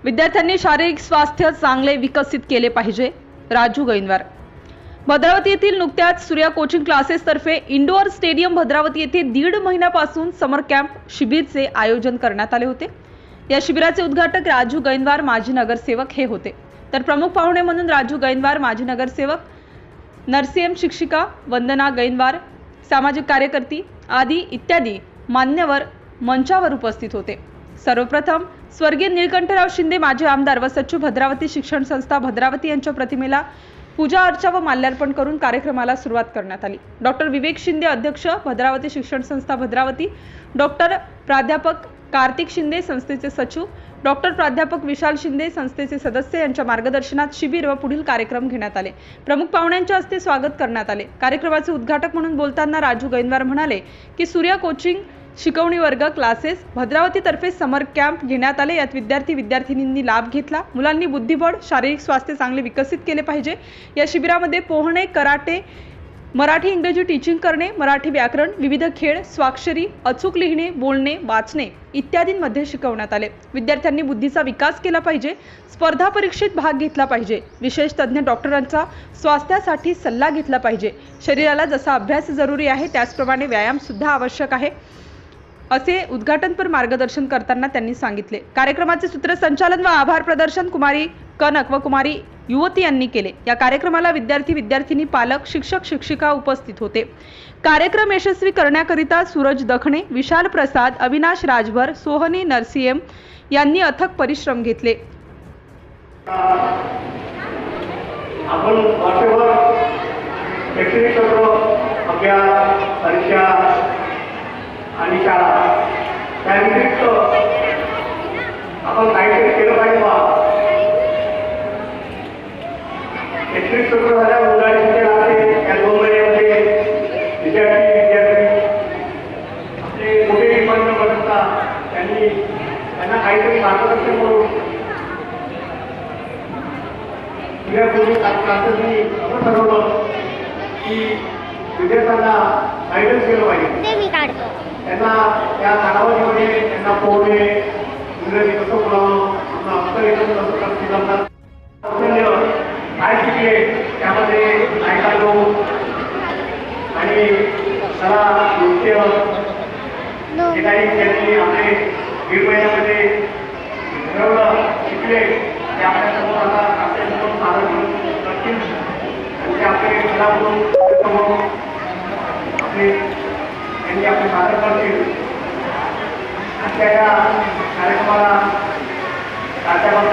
विद्यार्थ्यांनी शारीरिक स्वास्थ्य चांगले विकसित केले पाहिजे। राजू गैनवार। भद्रावती येथील नुकत्याच सूर्या कोचिंग क्लासेस तर्फे इंडोर स्टेडियम भद्रावती येथे 1.5 महिन्यापासून समर कॅम्प शिबिरचे आयोजन करण्यात आले होते। या शिबिराचे उद्घाटक राजू गैनवार माजी नगरसेवक हे होते। तर प्रमुख पाहुणे म्हणून राजू गैनवार माजी नगरसेवक, नरसीएम शिक्षिका वंदना गैनवार, सामाजिक कार्यकर्ती आदी इत्यादी मान्यवर मंचावर उपस्थित होते। सर्वप्रथम स्वर्गीय निळकंठराव शिंदे माजी आमदार व सचिव भद्रावती शिक्षण संस्था भद्रावती यांच्या प्रतिमेला पूजा अर्चा व माल्यार्पण करून कार्यक्रमाला सुरुवात करण्यात आली। डॉक्टर विवेक शिंदे अध्यक्ष भद्रावती शिक्षण संस्था भद्रावती, डॉक्टर प्राध्यापक कार्तिक शिंदे संस्थेचे सचिव, डॉक्टर प्राध्यापक विशाल शिंदे संस्थेचे सदस्य यांच्या मार्गदर्शनात शिबिर व पुढील कार्यक्रम घेण्यात आले। प्रमुख पाहुण्यांच्या हस्ते स्वागत करण्यात आले। कार्यक्रमाचे उद्घाटक म्हणून बोलताना राजू गैनवार म्हणाले की सूर्या कोचिंग शिकवणी वर्ग क्लासेस भद्रावती तर्फे समर कॅम्प घेण्यात आले। यात विद्यार्थी-विद्यार्थिनींनी लाभ घेतला। मुलांनी बुद्धिबळ, शारीरिक स्वास्थ्य चांगले विकसित केले पाहिजे। या शिबिरामध्ये पोहणे, कराटे, मराठी इंग्रजी टीचिंग करणे, मराठी व्याकरण, विविध खेळ, स्वाक्षरी, अचूक लिहिणे, बोलणे, वाचणे इत्यादींमध्ये शिकवण्यात आले। विद्यार्थ्यांनी बुद्धीचा विकास केला पाहिजे, स्पर्धा परीक्षेत भाग घेतला पाहिजे, विशेष तज्ञ डॉक्टरांचा स्वास्थ्यासाठी सल्ला घेतला पाहिजे। शरीराला जसा अभ्यास जरुरी आहे त्याचप्रमाणे व्यायाम सुद्धा आवश्यक आहे असे उद्घाटनपर मार्गदर्शन करताना त्यांनी सांगितले। कार्यक्रमाचे सूत्रसंचालन व आभार प्रदर्शन कुमारी कनक व कुमारी युवती यांनी केले। या कार्यक्रमाला विद्यार्थी-विद्यार्थिनी, पालक, शिक्षक, शिक्षिका उपस्थित होते। कार्यक्रम यशस्वी करण्याकरिता सूरज दखणे, विशाल प्रसाद, अविनाश राजभर, सोहनी नरसीएम यांनी अथक परिश्रम घेतले। आपण वर्षभर शैक्षणिक सत्र, अभ्यास, परीक्षा आणि शाळा त्या व्यतिरिक्त आपण काहीतरी केलं पाहिजे बा। शैक्षणिक सत्र झाल्या मुलांनी शिक्षण असेल या 2 महिन्यामध्ये विद्यार्थी आपले मोठे डिपार्टमेंट बनवतात त्यांना काहीतरी मार्गदर्शन म्हणून क्लासेसनी असं ठरवलं की विद्यार्थ्यांना गायडन्स केलं पाहिजे। त्यांना त्या कालावधीमध्ये त्यांना पोहणे, इंग्रजी कसं बोलावं, अक्षरलेखन कसं करतात, काय शिकले त्यामध्ये ऐकालो आणि त्याला नृत्य जे काही त्यांनी आपले 1.5 महिन्यामध्ये ठरवलं शिकले ते आपल्यासमोर आता आपल्यासमोर सादर करतील आणि ते आपले कला म्हणून आपले त्यांनी आपले सादर करतील। आणि त्या कार्यक्रमाला प्राध्यापक